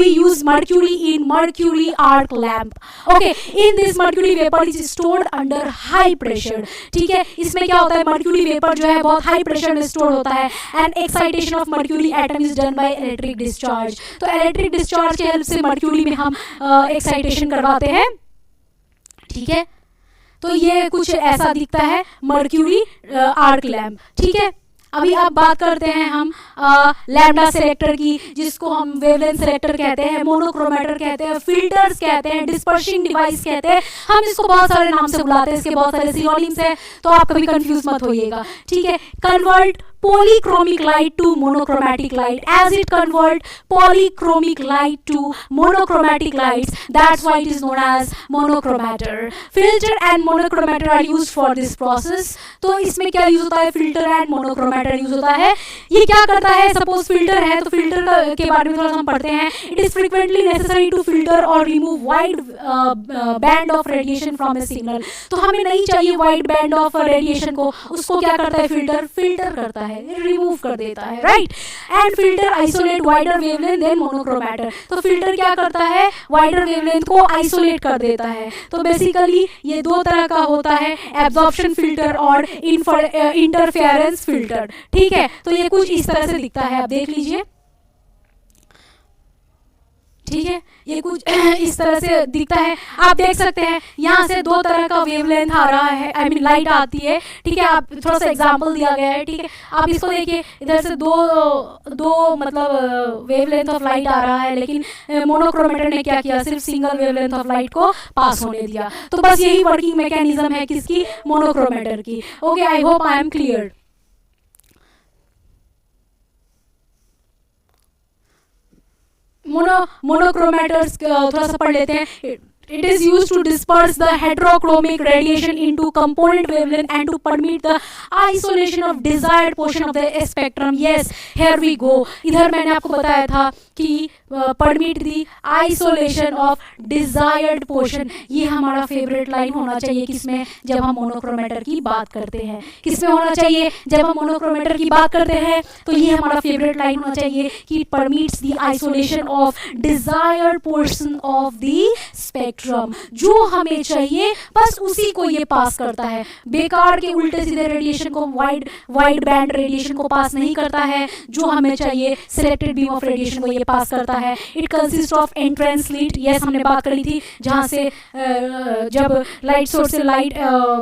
use mercury in mercury arc lamp, okay। in this mercury vapor is stored under high pressure, ठीक है। इसमें क्या होता है, मर्क्यूरी वेपर जो है बहुत हाई प्रेशर में स्टोर होता है and excitation of mercury atom is done by electric discharge. तो इलेक्ट्रिक डिस्चार्ज की हेल्प से मर्क्यूरी में हम एक्साइटेशन करवाते हैं, ठीक है। तो ये कुछ ऐसा दिखता है मर्क्यूरी आर्क लैम्प, ठीक है। अभी आप बात करते हैं हम लैम्डा सेलेक्टर की, जिसको हम वेवलेंथ सेलेक्टर कहते हैं, मोनोक्रोमेटर कहते हैं, फिल्टर्स कहते हैं, डिस्पर्सिंग डिवाइस कहते हैं। हम इसको बहुत सारे नाम से बुलाते हैं, इसके बहुत सारे सिनोनिम्स हैं, तो आप कभी कंफ्यूज मत होइएगा, ठीक है। Convert polychromic light to monochromatic light, as it convert polychromic light to monochromatic lights, that's why it is known as monochromator। filter and monochromator are used for this process। तो इसमें क्या यूज होता है, filter and monochromator use होता है। ये क्या करता है, सपोज फिल्टर है तो फिल्टर के बारे में थोड़ा हम पढ़ते हैं। It is frequently necessary to filter or remove wide band of radiation from a signal. तो हमें नहीं चाहिए वाइड बैंड ऑफ रेडिएशन को, उसको क्या करता है, फिल्टर करता है, रिमूव कर देता है, right. And filter isolate wider wavelength than monochromator. तो फिल्टर क्या करता है, वाइडर वेवलेंथ को आइसोलेट कर देता है। तो बेसिकली ये 2 तरह का होता है, एब्जॉर्प्शन फिल्टर और इंटरफेरेंस फिल्टर, ठीक है। तो ये कुछ इस तरह से दिखता है, आप देख लीजिए, ठीक है। ये कुछ इस तरह से दिखता है, आप देख सकते हैं यहाँ से 2 तरह का वेवलेंथ आ रहा है, आई मीन लाइट आती है, ठीक है। आप थोड़ा सा एग्जांपल दिया गया है, ठीक है। आप इसको देखिए, इधर से दो मतलब वेवलेंथ ऑफ लाइट आ रहा है, लेकिन मोनोक्रोमेटर ने क्या किया, सिर्फ सिंगल वेवलेंथ ऑफ लाइट को पास होने दिया। तो बस यही वर्किंग मैकेनिज्म है किसकी, मोनोक्रोमेटर की, okay. I hope I am clear. Monochromators थोड़ा सा पढ़ लेते हैं। It is used to disperse the heterochromic radiation into component wavelength and to permit the isolation of desired portion of the spectrum। Yes, here we go। इधर मैंने आपको बताया था कि permit the isolation of desired portion. ये हमारा favourite line होना चाहिए किसमें, जब हम मोनोक्रोमेटर की बात करते हैं। किसमें होना चाहिए, जब हम मोनोक्रोमेटर की बात करते हैं तो ये हमारा फेवरेट लाइन होना चाहिए कि permits the isolation of desired portion of the spectrum. जो हमें चाहिए बस उसी को ये पास करता है, बेकार के उल्टे सीधे रेडिएशन को, वाइड बैंड रेडिएशन को पास नहीं करता है। जो हमें चाहिए सिलेक्टेड बीम ऑफ रेडिएशन को ये पास करता है। It consist of entrance slit, yes हमने बात करी थी, जहाँ से जब लाइट सोर्स से लाइट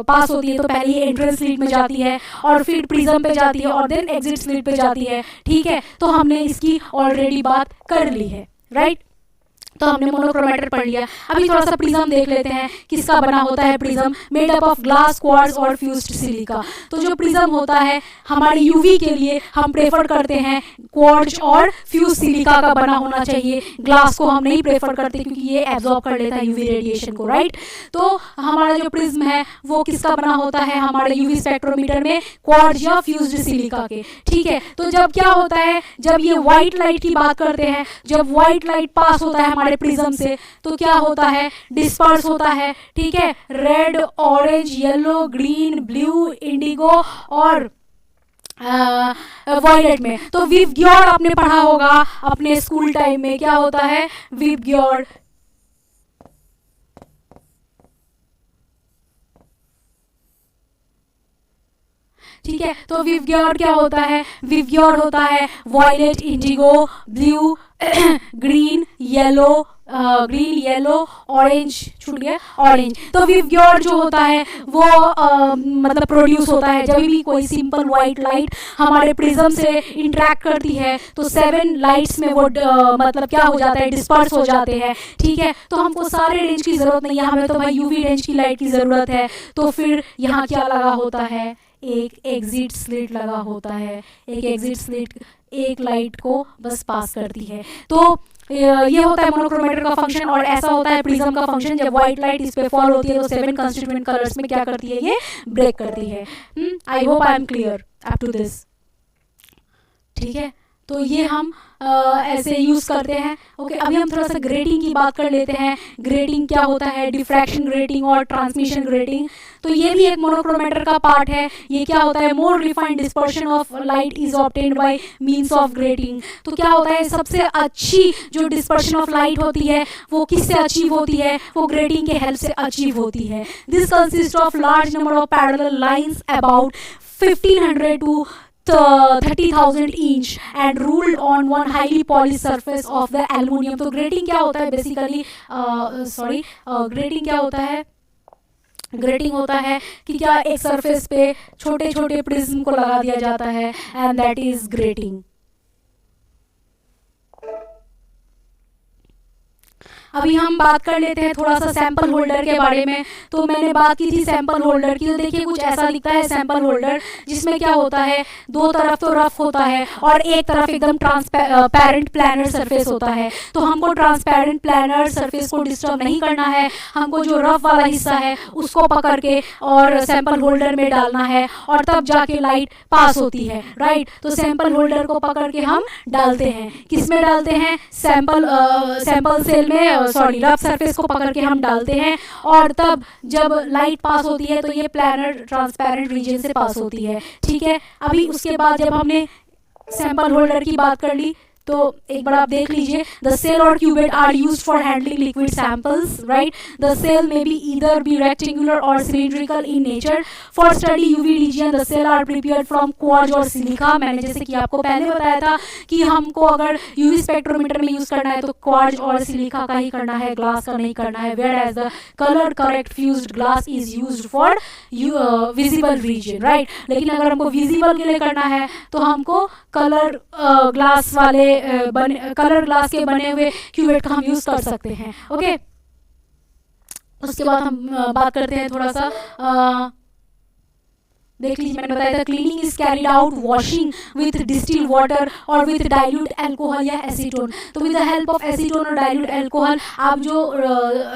पास होती है तो पहले ये एंट्रेंस स्लिट में जाती है और फिर प्रिज्म पे जाती है और देन एग्जिट स्लिट पे जाती है। ठीक है, तो हमने इसकी ऑलरेडी बात कर ली है, राइट। तो हमने मोनोक्रोमेटर पढ़ लिया। अभी थोड़ा सा प्रिज्म देख लेते हैं, किसका बना होता है prism, made up of glass, quartz और फ्यूज्ड सिलिका। तो जो प्रिज्म होता है हमारे यूवी के लिए हम प्रेफर करते हैं क्वार्ट्ज और फ्यूज सिलिका का बना होना चाहिए। ग्लास को हम नहीं प्रेफर करते क्योंकि ये एब्जॉर्ब कर लेता है यूवी रेडिएशन को, राइट। तो हमारा जो प्रिज्म है वो किसका बना होता है, हमारे यूवी स्पेक्ट्रोमीटर में क्वार्ट्ज या फ्यूज्ड सिलिका के। ठीक है, तो जब क्या होता है, जब ये व्हाइट लाइट की बात करते हैं, जब व्हाइट लाइट पास होता है प्रिज्म से तो क्या होता है, डिस्पर्स होता है। ठीक है, red, orange, yellow, green, blue, Indigo और वॉयलेट में। तो विबग्योर आपने पढ़ा होगा अपने स्कूल टाइम में, क्या होता है विबग्योर। ठीक है, तो विबग्योर क्या होता है, विबग्योर होता है violet, indigo, blue, green, yellow, orange, छूट गया ऑरेंज। तो विबग्योर जो होता है वो मतलब प्रोड्यूस होता है जब भी कोई सिंपल व्हाइट लाइट हमारे प्रिज्म से इंटरेक्ट करती है तो 7 लाइट्स में वो मतलब क्या हो जाता है, डिस्पर्स हो जाते हैं। ठीक है, तो हमको सारे रेंज की जरूरत नहीं है, हमें तो भाई यूवी रेंज की लाइट की जरूरत है। तो फिर यहाँ क्या लगा होता है, एक एग्जिट स्लिट लगा होता है। एक एग्जिट स्लिट एक लाइट को बस पास करती है। तो ये होता है मोनोक्रोमेटर का फंक्शन और ऐसा होता है प्रिज्म का फंक्शन। जब व्हाइट लाइट इस पे फॉल होती है तो 7 कंस्टिट्यूएंट कलर्स में क्या करती है, ये ब्रेक करती है। I hope I am clear up to this. ठीक है, तो ये हम ऐसे यूज़ करते हैं। ओके, अभी हम थोड़ा सा ग्रेटिंग की बात कर लेते हैं। ग्रेटिंग क्या होता है, डिफ्रैक्शन ग्रेटिंग और ट्रांसमिशन ग्रेटिंग। तो ये भी एक मोनोक्रोमेटर का पार्ट है। ये क्या होता है, more refined dispersion of light is obtained by means of grating. तो क्या होता है, सबसे अच्छी जो डिस्पर्शन ऑफ लाइट होती है वो किससे अचीव होती है, वो ग्रेटिंग के हेल्प से अचीव होती है। This consist of large number of parallel lines about 1500 to 30,000 inch and ruled on one highly polish surface of the aluminium. तो ग्रेटिंग क्या होता है बेसिकली, ग्रेटिंग क्या होता है, ग्रेटिंग होता है कि क्या एक सरफेस पे छोटे छोटे प्रिज्म को लगा दिया जाता है एंड दैट इज ग्रेटिंग। अभी हम बात कर लेते हैं थोड़ा सा सैंपल होल्डर के बारे में। तो मैंने बात की थी सैंपल होल्डर की, तो देखिए कुछ ऐसा लिखता है सैंपल होल्डर, जिसमें क्या होता है, दो तरफ तो रफ होता है और एक तरफ एकदम ट्रांसपेरेंट प्लानर सरफेस होता है। तो हमको ट्रांसपेरेंट प्लानर सरफेस को डिस्टर्ब नहीं करना है, हमको जो रफ वाला हिस्सा है उसको पकड़ के और सैंपल होल्डर में डालना है और तब जाके लाइट पास होती है, राइट। तो सैंपल होल्डर को पकड़ के हम डालते हैं, किस में डालते हैं, सैंपल सेल में, रफ सरफेस को पकड़ के हम डालते हैं और तब जब लाइट पास होती है तो ये प्लानर ट्रांसपेरेंट रीजन से पास होती है। ठीक है, अभी उसके बाद जब हमने सैंपल होल्डर की बात कर ली तो एक बार आप देख लीजिए, the cell or cuvette are used for handling liquid samples, right. The cell may be either be rectangular or cylindrical in nature. For study UV region the cell are prepared from quartz or silica. मैंने जैसे कि आपको पहले बताया था कि हमको अगर यूवी स्पेक्ट्रोमीटर में यूज करना है तो क्वार्ट्ज और सिलिका का ही करना है, ग्लास का नहीं करना है। Whereas the colour correct fused glass is used for visible region, right. लेकिन अगर हमको विजिबल के लिए करना है तो हमको कलर ग्लास वाले कलर ग्लास के बने हुए क्यूबेट का हम यूज कर सकते हैं। ओके, उसके बाद हम बात करते हैं थोड़ा सा देख लीजिए, मैंने बताया था cleaning is carried out washing with distil water और विथ डाइल्यूट अल्कोहल या एसीटोन। तो with the help of acetone और डाइल्यूट अल्कोहल आप जो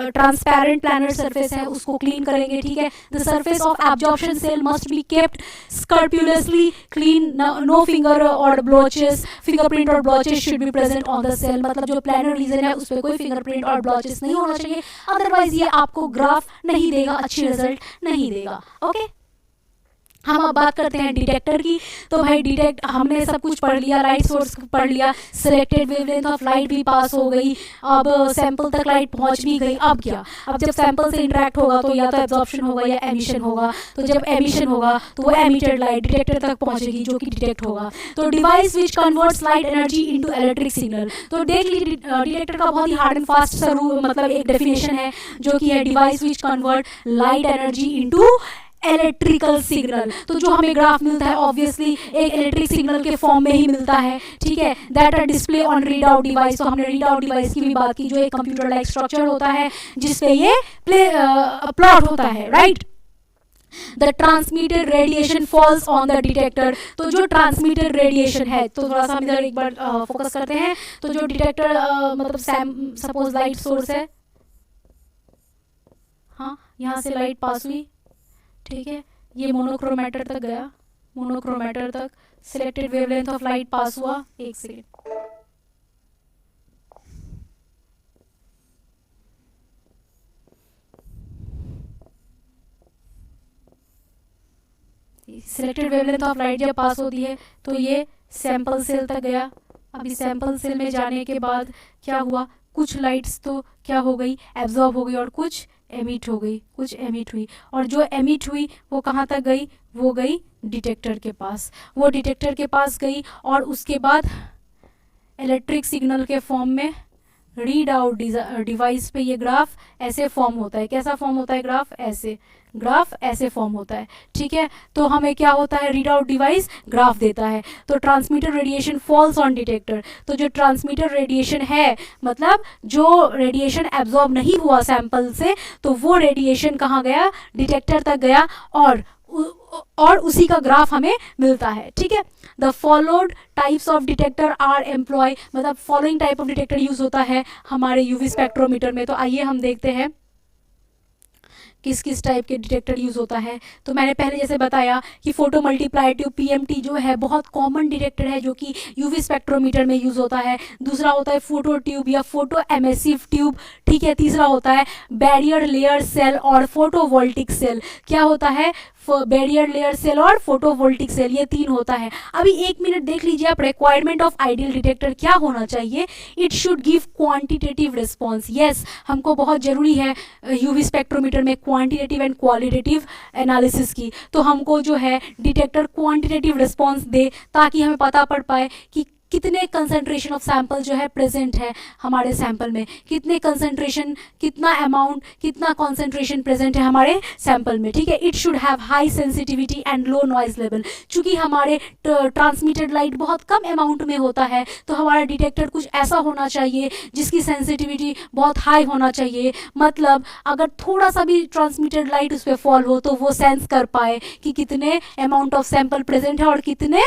ट्रांसपेरेंट प्लानर सरफेस है उसको क्लीन करेंगे, ठीक है। The surface of absorption cell must be kept scrupulously clean, no finger or blotches, fingerprint or blotches should be present on the cell. मतलब जो प्लानर रीजन है उस पर कोई फिंगरप्रिंट और ब्लॉचेस नहीं होना चाहिए, अदरवाइज ये आपको ग्राफ नहीं देगा, अच्छी रिजल्ट नहीं देगा। ओके, हम अब बात करते हैं डिटेक्टर की। तो भाई डिटेक्ट, हमने सब कुछ पढ़ लिया, लाइट सोर्स पढ़ लिया, सिलेक्टेड वेवलेंथ ऑफ लाइट भी पास हो गई, अब सैंपल तक लाइट पहुंच भी गई। अब क्या, अब जब सैंपल से इंटरेक्ट होगा तो या तो एब्जॉर्प्शन होगा या एमिशन होगा। तो जब एमिशन होगा तो वो एमिटेड लाइट डिटेक्टर तक पहुंचेगी जो कि डिटेक्ट होगा। तो device which converts light energy into electric signal. तो देख लीजिए डिटेक्टर का बहुत ही हार्ड एंड फास्ट सा मतलब एक डेफिनेशन है जो कि है device which convert light energy into electrical signal. तो जो हमें ग्राफ मिलता है ऑब्वियसली एक इलेक्ट्रिक सिग्नल के फॉर्म में ही मिलता है, ठीक है। That are display on read out device. तो हमने रीड आउट डिवाइस की भी बात की, जो एक कंप्यूटर लाइक स्ट्रक्चर होता है जिसपे ये प्लॉट होता है, right. The transmitted radiation falls on the detector. तो जो ट्रांसमिटेड रेडिएशन है, तो थोड़ा सा हम इधर एक बार फोकस करते हैं। तो जो डिटेक्टर मतलब सपोज लाइट सोर्स है, हाँ यहाँ से लाइट पास हुई, ठीक है, ये मोनोक्रोमेटर तक गया, मोनोक्रोमेटर तक selected wavelength of light pass हुआ। एक second, selected wavelength of light जब पास होती है तो ये सैंपल सेल तक गया। अभी सैंपल सेल में जाने के बाद क्या हुआ, कुछ लाइट्स तो क्या हो गई, एब्जॉर्ब हो गई और कुछ एमिट हो गई, कुछ एमिट हुई। और जो एमिट हुई वो कहाँ तक गई, वो गई डिटेक्टर के पास। वो डिटेक्टर के पास गई और उसके बाद इलेक्ट्रिक सिग्नल के फॉर्म में रीड आउट डिवाइस पे ये ग्राफ ऐसे फॉर्म होता है। कैसा फॉर्म होता है ग्राफ, ऐसे, ग्राफ ऐसे फॉर्म होता है, ठीक है। तो हमें क्या होता है, रीड आउट डिवाइस ग्राफ देता है। तो transmitted radiation falls on detector. तो जो ट्रांसमिटेड रेडिएशन है, मतलब जो रेडिएशन एब्जॉर्ब नहीं हुआ सैंपल से, तो वो रेडिएशन कहाँ गया, डिटेक्टर तक गया और उसी का ग्राफ हमें मिलता है, ठीक है। The followed types of detector are employ, मतलब following type of detector use होता है हमारे यूवी स्पेक्ट्रोमीटर में। तो आइए हम देखते हैं किस किस टाइप के डिटेक्टर यूज़ होता है। तो मैंने पहले जैसे बताया कि फोटो मल्टीप्लाई ट्यूब पीएमटी जो है बहुत कॉमन डिटेक्टर है जो कि यूवी स्पेक्ट्रोमीटर में यूज़ होता है। दूसरा होता है फोटो ट्यूब या फोटो एमिसिव ट्यूब, ठीक है। तीसरा होता है बैरियर लेयर सेल और फोटोवोल्टिक सेल। क्या होता है, बैरियर लेयर सेल और फोटोवोल्टिक सेल, ये तीन होता है। अभी एक मिनट देख लीजिए आप, रिक्वायरमेंट ऑफ आइडियल डिटेक्टर क्या होना चाहिए, it should give quantitative response. Yes, हमको बहुत जरूरी है यूवी स्पेक्ट्रोमीटर में क्वांटिटेटिव एंड क्वालिटेटिव एनालिसिस की। तो हमको जो है डिटेक्टर क्वांटिटेटिव रिस्पॉन्स दे ताकि हमें पता पड़ पाए कि कितने कंसंट्रेशन ऑफ सैंपल जो है प्रेजेंट है हमारे सैंपल में, कितने कंसंट्रेशन, कितना अमाउंट, कितना कंसंट्रेशन प्रेजेंट है हमारे सैंपल में, ठीक है। It should have high sensitivity and low noise level. चूंकि हमारे ट्रांसमिटेड लाइट बहुत कम अमाउंट में होता है तो हमारा डिटेक्टर कुछ ऐसा होना चाहिए जिसकी सेंसिटिविटी बहुत हाई होना चाहिए। मतलब अगर थोड़ा सा भी ट्रांसमिटेड लाइट उस पर फॉल हो तो वो सेंस कर पाए कि कितने अमाउंट ऑफ सैंपल प्रेजेंट है और कितने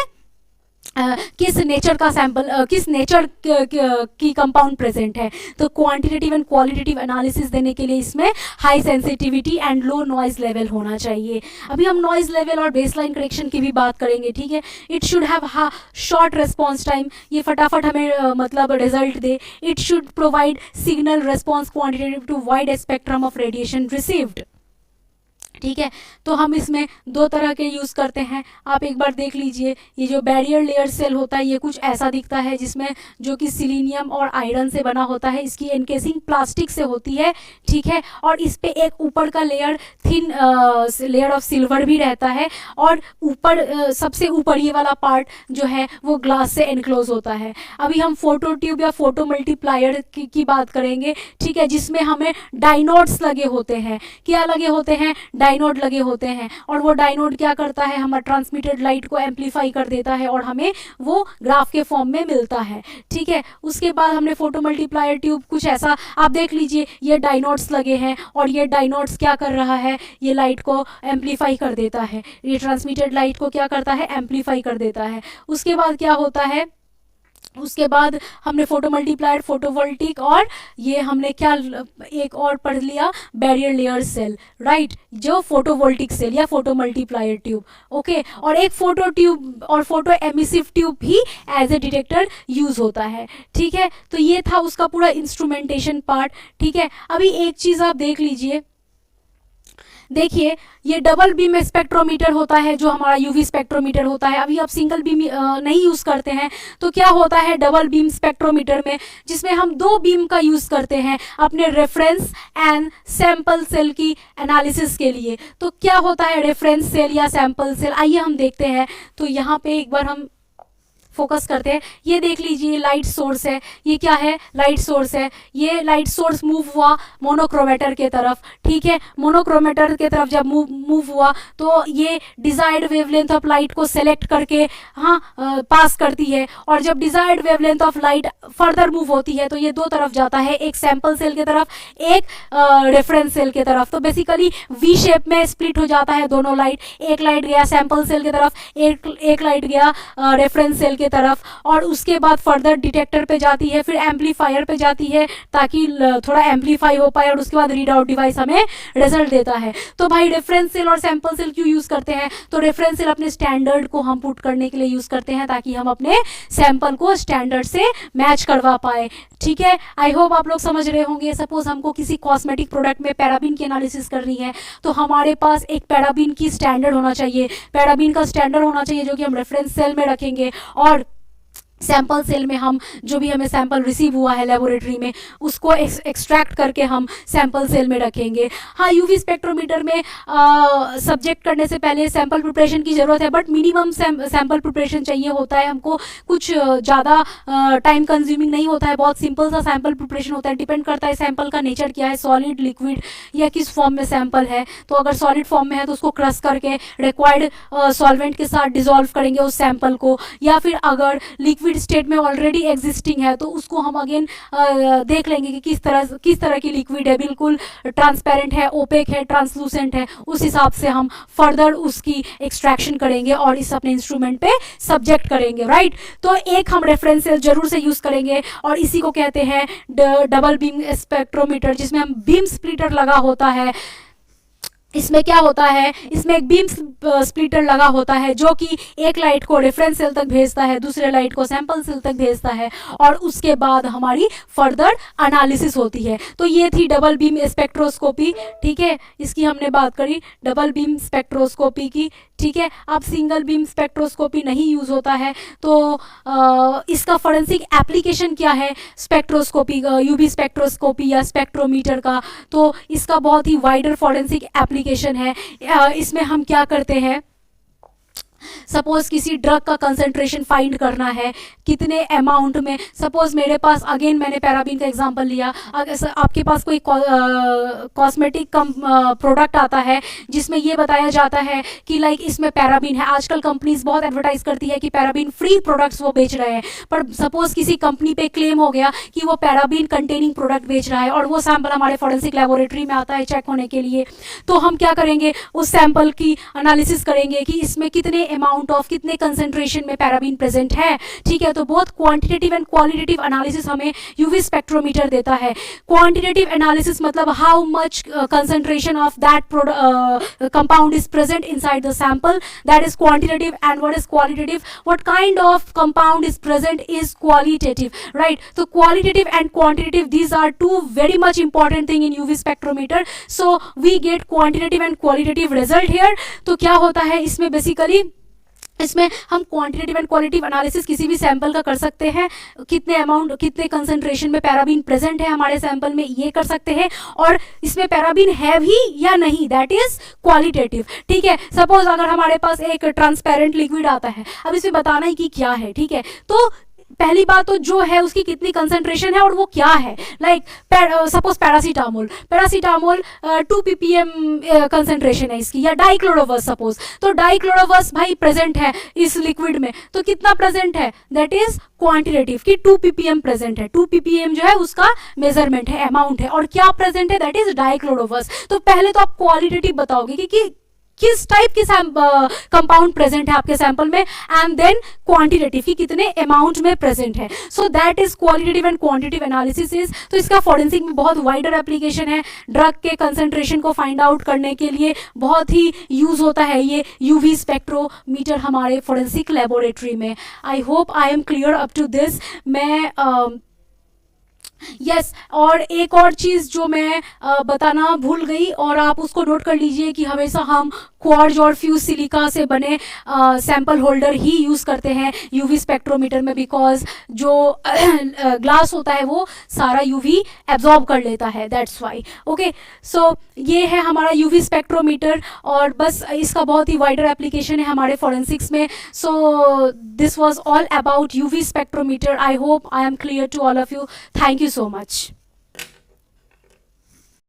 किस नेचर का सैंपल, किस नेचर की कंपाउंड प्रेजेंट है। तो क्वांटिटेटिव एंड क्वालिटेटिव एनालिसिस देने के लिए इसमें high sensitivity and low noise level होना चाहिए। अभी हम नॉइज लेवल और बेसलाइन करेक्शन की भी बात करेंगे, ठीक है। It should have short response time, ये फटाफट हमें मतलब रिजल्ट दे। It should provide signal response quantitative to wide spectrum of radiation received, ठीक है। तो हम इसमें दो तरह के यूज़ करते हैं, आप एक बार देख लीजिए। ये जो बैरियर लेयर सेल होता है ये कुछ ऐसा दिखता है, जिसमें जो कि सिलीनियम और आयरन से बना होता है। इसकी एनकेसिंग प्लास्टिक से होती है, ठीक है। और इस पे एक ऊपर का layer thin layer of silver भी रहता है और ऊपर सबसे ऊपर ये वाला पार्ट जो है वो ग्लास से एनक्लोज होता है। अभी हम फोटो ट्यूब या फोटो मल्टीप्लायर की बात करेंगे, ठीक है, जिसमें हमें डायनोड्स लगे होते हैं। क्या लगे होते हैं, डायनोड लगे होते हैं और वो डायनोड क्या करता है, हमारा ट्रांसमिटेड लाइट को एम्पलीफाई कर देता है और हमें वो ग्राफ के फॉर्म में मिलता है। ठीक है, उसके बाद हमने फोटो मल्टीप्लायर ट्यूब कुछ ऐसा, आप देख लीजिए ये डायनोड्स लगे हैं और ये डायनोड्स क्या कर रहा है, ये लाइट को एम्पलीफाई कर देता है, ये ट्रांसमिटेड लाइट को क्या करता है, एम्पलीफाई कर देता है। उसके बाद क्या होता है, उसके बाद हमने फोटो मल्टीप्लायर, फोटोवोल्टिक और ये हमने क्या एक और पढ़ लिया, बैरियर लेयर सेल, राइट, जो फोटोवोल्टिक सेल या फोटो मल्टीप्लायर ट्यूब। ओके, और एक फोटो ट्यूब और फोटो एमिसिव ट्यूब भी एज ए डिटेक्टर यूज होता है। ठीक है, तो ये था उसका पूरा इंस्ट्रूमेंटेशन पार्ट। ठीक है, अभी एक चीज आप देख लीजिए, देखिए ये डबल बीम स्पेक्ट्रोमीटर होता है जो हमारा यूवी स्पेक्ट्रोमीटर होता है। अभी आप सिंगल बीम नहीं यूज़ करते हैं, तो क्या होता है डबल बीम स्पेक्ट्रोमीटर में, जिसमें हम 2 बीम का यूज़ करते हैं अपने रेफरेंस एंड सैंपल सेल की एनालिसिस के लिए। तो क्या होता है रेफरेंस सेल या सैंपल सेल, आइए हम देखते हैं। तो यहाँ पे एक बार हम फोकस करते हैं, ये देख लीजिए लाइट सोर्स है, ये क्या है, लाइट सोर्स है। ये लाइट सोर्स मूव हुआ मोनोक्रोमेटर के तरफ। ठीक है, मोनोक्रोमेटर के तरफ जब मूव हुआ तो ये डिजायर्ड वेवलेंथ ऑफ लाइट को सेलेक्ट करके पास करती है, और जब desired wavelength of light further move होती है तो ये 2 तरफ जाता है, एक सैंपल सेल की तरफ, एक रेफरेंस सेल की तरफ। तो बेसिकली वी शेप में स्प्लिट हो जाता है दोनों लाइट, एक लाइट गया सैंपल सेल की तरफ, एक लाइट गया रेफरेंस सेल की तरफ, और उसके बाद फर्दर डिटेक्टर पे जाती है, फिर एम्पलीफायर पे जाती है ताकि थोड़ा एम्पलीफाई हो पाए, और उसके बाद रीड आउट डिवाइस हमें रिजल्ट देता है। तो भाई रेफरेंस सेल और सैंपल सेल क्यों यूज करते हैं, तो रेफरेंस सेल अपने स्टैंडर्ड को हम पुट करने के लिए यूज करते हैं ताकि हम अपने सैंपल को स्टैंडर्ड से मैच करवा पाए। ठीक है, आई होप आप लोग समझ रहे होंगे। सपोज हमको किसी कॉस्मेटिक प्रोडक्ट में पैराबीन की एनालिसिस करनी है, तो हमारे पास एक पैराबीन की स्टैंडर्ड होना चाहिए, पैराबीन का स्टैंडर्ड होना चाहिए जो कि हम रेफरेंस सेल में रखेंगे, और सैंपल सेल में हम जो भी हमें सैंपल रिसीव हुआ है लेबोरेटरी में उसको एक्सट्रैक्ट करके हम सैंपल सेल में रखेंगे। हाँ, यूवी स्पेक्ट्रोमीटर में सब्जेक्ट करने से पहले सैंपल प्रिपरेशन की ज़रूरत है, बट मिनिमम सैंपल प्रिपरेशन चाहिए होता है हमको, कुछ ज़्यादा टाइम कंज्यूमिंग नहीं होता है, बहुत सिंपल सा सैंपल प्रिपरेशन होता है। डिपेंड करता है सैंपल का नेचर क्या है, सॉलिड, लिक्विड या किस फॉर्म में सैंपल है। तो अगर सॉलिड फॉर्म में है तो उसको क्रश करके रिक्वायर्ड सॉल्वेंट के साथ डिजोल्व करेंगे उस सैंपल को, या फिर अगर लिक्विड स्टेट में ऑलरेडी एग्जिस्टिंग है तो उसको हम अगेन देख लेंगे कि किस तरह की लिक्विड है, बिल्कुल ट्रांसपेरेंट है, ओपेक है, ट्रांसलूसेंट है, उस हिसाब से हम फर्दर उसकी एक्सट्रैक्शन करेंगे और इस अपने इंस्ट्रूमेंट पे सब्जेक्ट करेंगे, राइट। तो एक हम रेफरेंस जरूर से यूज करेंगे, और इसी को कहते हैं डबल बीम स्पेक्ट्रोमीटर, जिसमें हम बीम स्प्लिटर लगा होता है। इसमें क्या होता है, इसमें एक बीम स्प्लिटर लगा होता है जो कि एक लाइट को रेफरेंस सेल तक भेजता है, दूसरे लाइट को सैंपल सेल तक भेजता है, और उसके बाद हमारी फर्दर एनालिसिस होती है। तो ये थी डबल बीम स्पेक्ट्रोस्कोपी। ठीक है, इसकी हमने बात करी डबल बीम स्पेक्ट्रोस्कोपी की। ठीक है, अब सिंगल बीम स्पेक्ट्रोस्कोपी नहीं यूज होता है, तो इसका फॉरेंसिक एप्लीकेशन क्या है स्पेक्ट्रोस्कोपी, यूवी स्पेक्ट्रोस्कोपी या स्पेक्ट्रोमीटर का, तो इसका बहुत ही वाइडर फॉरेंसिक एप्लीकेशन है। इसमें हम क्या करते हैं, सपोज किसी ड्रग का कंसंट्रेशन फाइंड करना है, कितने अमाउंट में, सपोज मेरे पास, अगेन मैंने पैराबीन का एग्जांपल लिया, अगर आपके पास कोई कॉस्मेटिक प्रोडक्ट आता है जिसमें ये बताया जाता है कि लाइक इसमें पैराबीन है। आजकल कंपनीज बहुत एडवर्टाइज करती है कि पैराबीन फ्री प्रोडक्ट्स वो बेच रहे हैं, पर सपोज किसी कंपनी पे क्लेम हो गया कि वो पैराबीन कंटेनिंग प्रोडक्ट बेच रहा है, और वो सैंपल हमारे फॉरेंसिक लेबोरेटरी में आता है चेक होने के लिए, तो हम क्या करेंगे, उस सैंपल की एनालिसिस करेंगे कि इसमें कितने अमाउंट ऑफ, कितने कंसंट्रेशन में पैराबीन प्रेजेंट है। ठीक है, तो बहुत क्वांटिटेटिव एंड क्वालिटेटिव एनालिसिस हमें यूवी स्पेक्ट्रोमीटर देता है। क्वांटिटेटिव एनालिसिस मतलब how much concentration of that compound is present inside the sample, that is quantitative, and what is qualitative, what kind of compound is present is qualitative, right. तो qualitative and quantitative, these are two very much important thing in UV spectrometer, so we get quantitative and qualitative result here. तो क्या होता है इसमें, basically इसमें हम quantitative and qualitative analysis किसी भी सैंपल का कर सकते हैं, कितने अमाउंट, कितने कंसंट्रेशन में पैराबीन प्रेजेंट है हमारे सैंपल में, ये कर सकते हैं, और इसमें पैराबीन है भी या नहीं, दैट इज क्वालिटेटिव। ठीक है, सपोज अगर हमारे पास एक ट्रांसपेरेंट लिक्विड आता है, अब इसमें बताना ही कि क्या है। ठीक है, तो पहली बात तो जो है उसकी कितनी कंसंट्रेशन है और वो क्या है, like suppose paracetamol 2 ppm concentration है इसकी, या डाइक्लोरोवर्स सपोज, तो डाइक्लोरोवर्स भाई प्रेजेंट है इस लिक्विड में, तो कितना प्रेजेंट है, दैट इज क्वांटिटेटिव कि 2 ppm प्रेजेंट है, 2 ppm जो है उसका मेजरमेंट है, अमाउंट है, और क्या प्रेजेंट है, दैट इज डाइक्लोरोवर्स। तो पहले तो आप क्वालिटेटिव बताओगे कि किस टाइप की कंपाउंड प्रेजेंट है आपके सैंपल में, एंड देन क्वांटिटेटिव कि कितने अमाउंट में प्रेजेंट है। So that is qualitative and quantitative analysis is. तो इसका फॉरेंसिक में बहुत वाइडर एप्लीकेशन है, ड्रग के कंसंट्रेशन को फाइंड आउट करने के लिए बहुत ही यूज होता है ये यूवी स्पेक्ट्रोमीटर हमारे फॉरेंसिक लेबोरेटरी में। I hope I am clear up to this. मैं यस और एक और चीज़ जो मैं बताना भूल गई, और आप उसको नोट कर लीजिए कि हमेशा हम क्वार्ट्ज और फ्यूज सिलिका से बने सैंपल होल्डर ही यूज़ करते हैं यूवी स्पेक्ट्रोमीटर में, बिकॉज जो ग्लास होता है वो सारा यूवी एब्जॉर्ब कर लेता है, दैट्स वाई। ओके, सो ये है हमारा यूवी स्पेक्ट्रोमीटर, और बस इसका बहुत ही वाइडर एप्लीकेशन है हमारे फॉरेंसिक्स में। So this was all about UV spectrometer. I hope I am clear to all of you. Thank you so much.